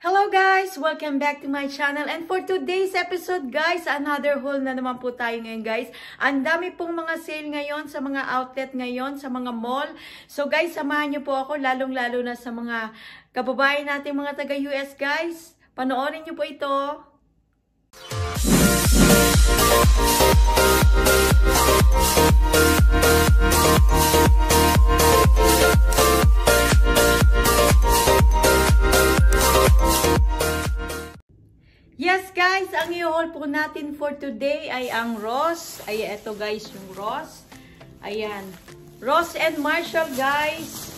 Hello guys! Welcome back to my channel. And for today's episode guys, another haul na naman po tayo ngayon guys. Ang dami pong mga sale ngayon sa mga outlet ngayon, sa mga mall. So guys, samahan niyo po ako lalong-lalo na sa mga kababayan natin mga taga-US guys. Panoorin niyo po ito. Yes guys, ang i-haul po natin for today ay ang Ross. Ay, eto guys yung Ross. Ayan. Ross and Marshall guys.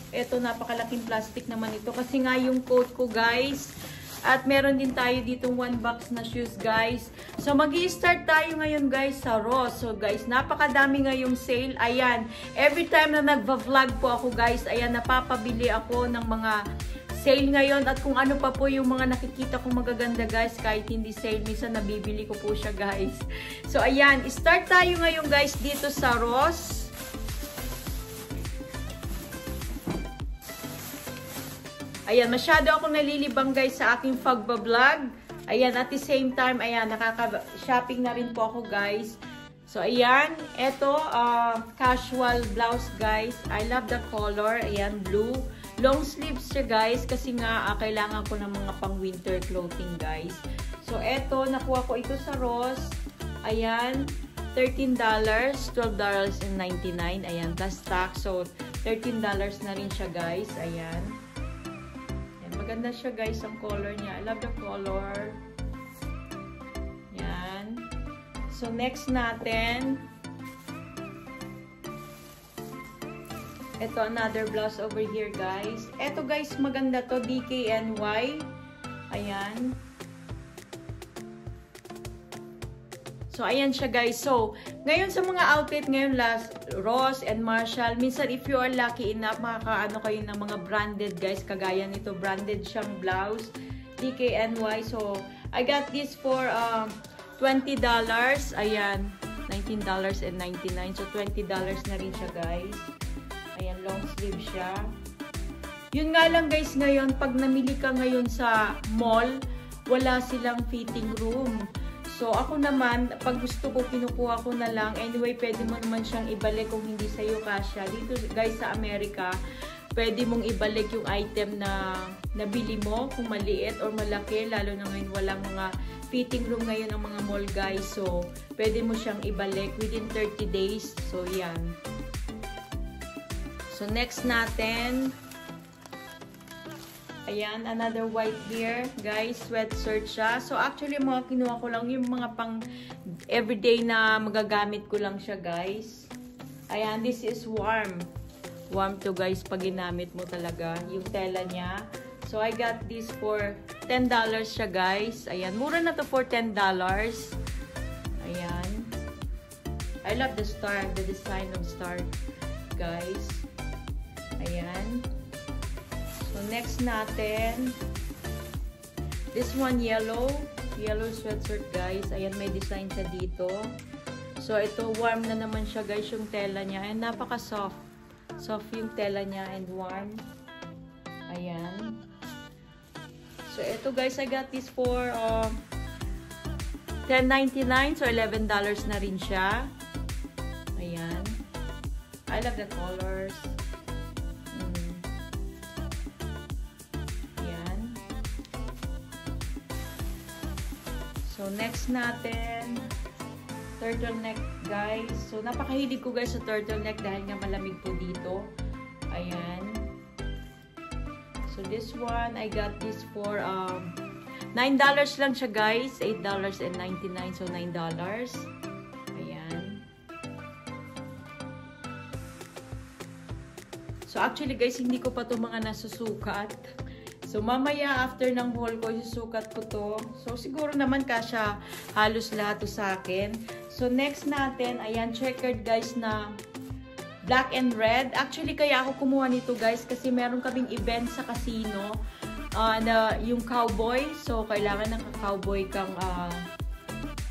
Eto, napakalaking plastic naman ito. Kasi nga yung coat ko guys. At meron din tayo ditong 1 box na shoes guys. So mag-i-start tayo ngayon guys sa Ross. So guys, napakadami ngayong sale. Ayan. Every time na nagva-vlog po ako guys, ayan, napapabili ako ng mga sale ngayon at kung ano pa po yung mga nakikita kong magaganda guys, kahit hindi sale, minsan nabibili ko po siya guys. So ayan, start tayo ngayon guys dito sa Ross. Ayan, masyado akong nalilibang guys sa aking pagbablog. Ayan, at the same time, ayan, nakaka-shopping na rin po ako guys. So ayan, eto, casual blouse guys. I love the color. Ayan, blue. Long sleeves siya guys kasi nga kailangan ko ng mga pang winter clothing guys. So eto, nakuha ko ito sa Ross. Ayan, $13, $12.99. Ayan, plus tax. So $13 na rin siya guys. Ayan. Ayan, maganda siya guys ang color niya. I love the color. Ayan. So next natin, ito, another blouse over here, guys. Ito, guys, maganda to. DKNY. Ayan. So, ayan siya, guys. So, ngayon sa mga outlet, ngayon, Ross and Marshall, minsan, if you are lucky enough, makakaano kayo ng mga branded, guys. Kagaya nito, branded siyang blouse. DKNY. So, I got this for $20. Ayan. $19.99. So, $20 na rin siya, guys. Ayan, long sleeve siya. Yun nga lang guys ngayon, pag namili ka ngayon sa mall, wala silang fitting room. So ako naman, pag gusto ko, kinukuha ko na lang. Anyway, pwede mo naman siyang ibalik kung hindi sa'yo kasya. Dito guys sa Amerika, pwede mong ibalik yung item na nabili mo, kung maliit or malaki. Lalo na ngayon, walang mga fitting room ngayon ng mga mall guys. So, pwede mo siyang ibalik within 30 days. So, yan. So, next natin, ayan, another white here, guys, sweatshirt siya. So, actually, mga kinuha ko lang yung mga pang everyday na magagamit ko lang siya, guys. Ayan, this is warm. Warm to, guys, pag ginamit mo talaga yung tela niya. So, I got this for $10 siya, guys. Ayan, mura na to for $10. Ayan. I love the star, the design of star, guys. Ayan. So, next natin, this one, yellow sweatshirt, guys. Ayan, may design siya dito. So, ito, warm na naman siya, guys, yung tela niya. Ayan, napaka-soft. Soft yung tela niya and warm. Ayan. So, ito, guys, I got this for $10.99. So, $11 na rin siya. Ayan. I love the colors. So, next natin, turtleneck, guys. So, napakahilig ko, guys, sa turtleneck dahil nga malamig po dito. Ayan. So, this one, I got this for $9 lang siya, guys. $8.99. So, $9. Ayan. So, actually, guys, hindi ko pa ito mga nasusukat. So, mamaya, after ng haul ko, susukat ko to. So, siguro naman kasya halos lahat to sa akin. So, next natin, ayan, checkered guys na black and red. Actually, kaya ako kumuha nito guys kasi meron kaming event sa casino na yung cowboy. So, kailangan ng cowboy kang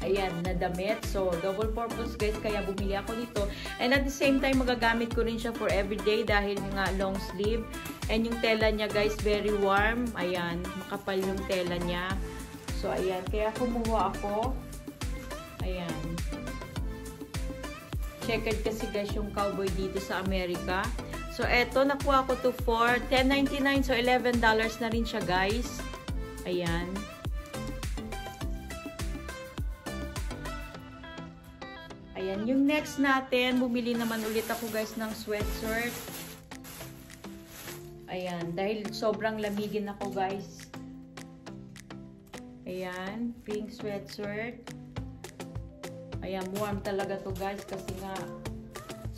ayan, na damit. So, double purpose guys, kaya bumili ako nito. And at the same time, magagamit ko rin siya for everyday dahil nga long sleeve. And yung tela niya guys, very warm. Ayan, makapal yung tela niya. So, ayan, kaya kumuha ako. Ayan. Checkered kasi guys yung cowboy dito sa Amerika. So, eto, nakuha ko to for $10.99. So, $11 na rin siya guys. Ayan. Ayan, yung next natin, bumili naman ulit ako guys ng sweatshirt. Ayan, dahil sobrang lamigin ako guys. Ayan, pink sweatshirt. Ayan, warm talaga to guys kasi nga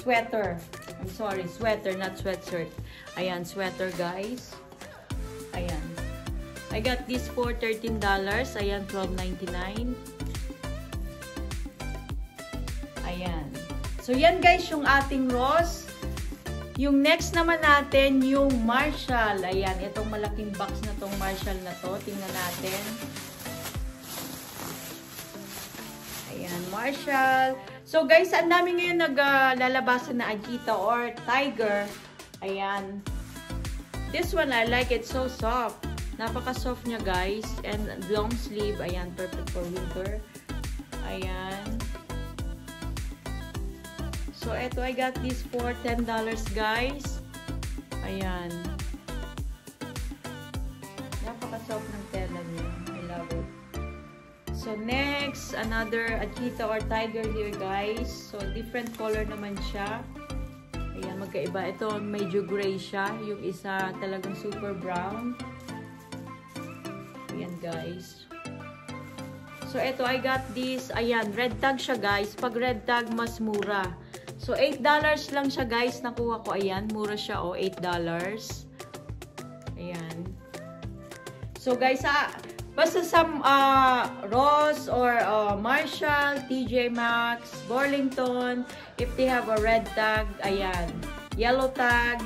sweater. I'm sorry, sweater, not sweatshirt. Ayan, sweater guys. Ayan. I got this for $13. Ayan, $12.99. Ayan. So, yan guys, yung ating Ross. Yung next naman natin, yung Marshall. Ayan, itong malaking box na tong Marshall na to. Tingnan natin. Ayan, Marshall. So, guys, ang dami ngayon naglalabasan na Ajita or Tiger. Ayan. This one, I like it. So soft. Napaka-soft niya, guys. And long sleeve. Ayan, perfect for winter. Ayan. So, eto, I got this for $10, guys. Ayan. Napaka-soft ng tela niya. I love it. So, next, another Ajita or Tiger here, guys. So, different color naman siya. Ayan, magkaiba. Ito, medyo gray siya. Yung isa, talagang super brown. Ayan, guys. So, ito, I got this. Ayan, red tag siya, guys. Pag red tag, mas mura. So, $8 lang siya, guys. Nakuha ko. Ayan, mura siya, oh. $8. Ayan. So, guys, basta sa Ross or Marshall, TJ Maxx, Burlington, if they have a red tag, ayan, yellow tag,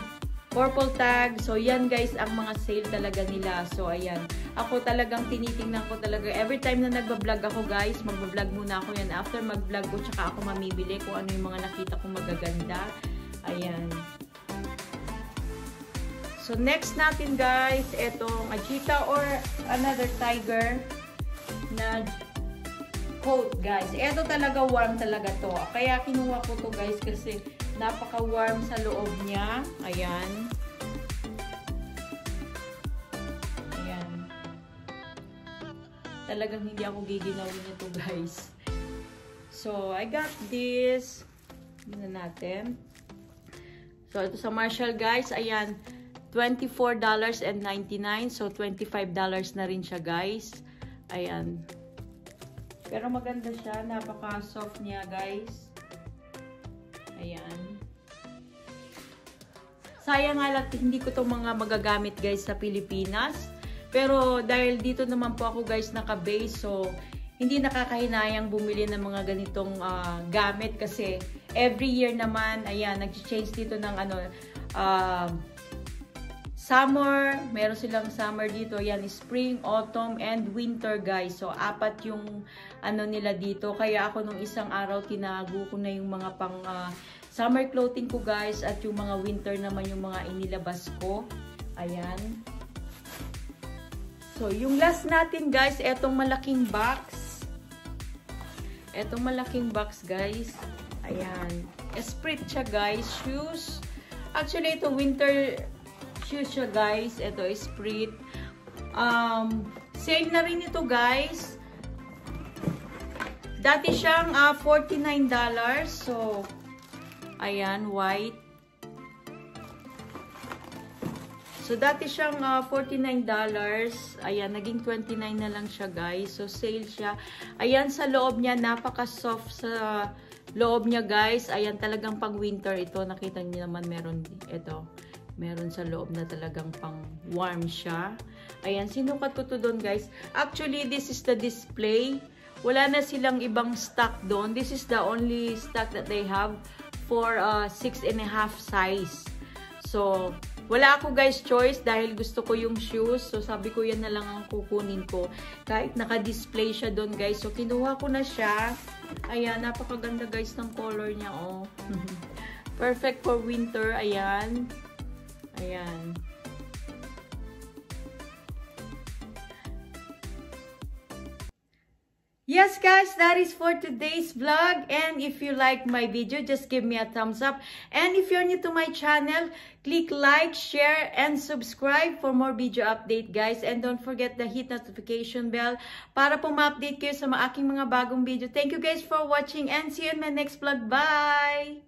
purple tag. So, yan, guys, ang mga sale talaga nila. So, ayan. Ako talagang tinitingnan ko talaga. Every time na nagbablog ako, guys, magbablog muna ako yan. After magblog ko, tsaka ako mamibili kung ano yung mga nakita kong magaganda. Ayan. So, next natin, guys, etong Ajita or another Tiger na coat, guys. Ito talaga warm talaga to. Kaya kinuha ko to, guys, kasi napaka-warm sa loob niya. Ayan. Ayan. Talagang hindi ako giginawin nito, guys. So, I got this. Tignan natin. So, ito sa Marshall, guys. Ayan. $24.99. So, $25 na rin siya, guys. Ayan. Pero maganda siya. Napaka-soft niya, guys. Ayan. Sayang nga lang, hindi ko itong mga magagamit, guys, sa Pilipinas. Pero, dahil dito naman po ako, guys, naka-base. So, hindi nakakahinayang bumili ng mga ganitong gamit. Kasi, every year naman, ayan, nag-change dito ng summer, meron silang summer dito. Yan, spring, autumn, and winter, guys. So, 4 yung nila dito. Kaya ako nung isang araw, tinago ko na yung mga pang summer clothing ko, guys. At yung mga winter naman yung mga inilabas ko. Ayan. So, yung last natin, guys, etong malaking box. Etong malaking box, guys. Ayan. Esprit siya, guys. Shoes. Actually, ito winter shoes siya, guys. Ito, Esprit. Sale na rin ito, guys. Dati siyang $49. So, ayan, white. So, dati siyang $49. Ayan, naging $29 na lang siya, guys. So, sale siya. Ayan, sa loob niya, napaka-soft sa loob niya, guys. Ayan, talagang pang winter ito. Nakita niyo naman, meron ito. Meron sa loob na talagang pang warm siya. Ayan, sinukat ko to doon, guys. Actually, this is the display. Wala na silang ibang stock doon. This is the only stock that they have for 6.5 size. So, Wala ako guys choice dahil gusto ko yung shoes. So sabi ko yan na lang ang kukunin ko. Kahit naka-display siya doon guys. So kinuha ko na siya. Ayan, napakaganda guys ng color niya. Oh. Perfect for winter. Ayan. Ayan. Yes guys, that is for today's vlog, and if you like my video, just give me a thumbs up, and if you're new to my channel, click like, share, and subscribe for more video update guys, and don't forget the hit notification bell para po ma-update kayo sa aking mga bagong video. Thank you guys for watching, and see you in my next vlog. Bye!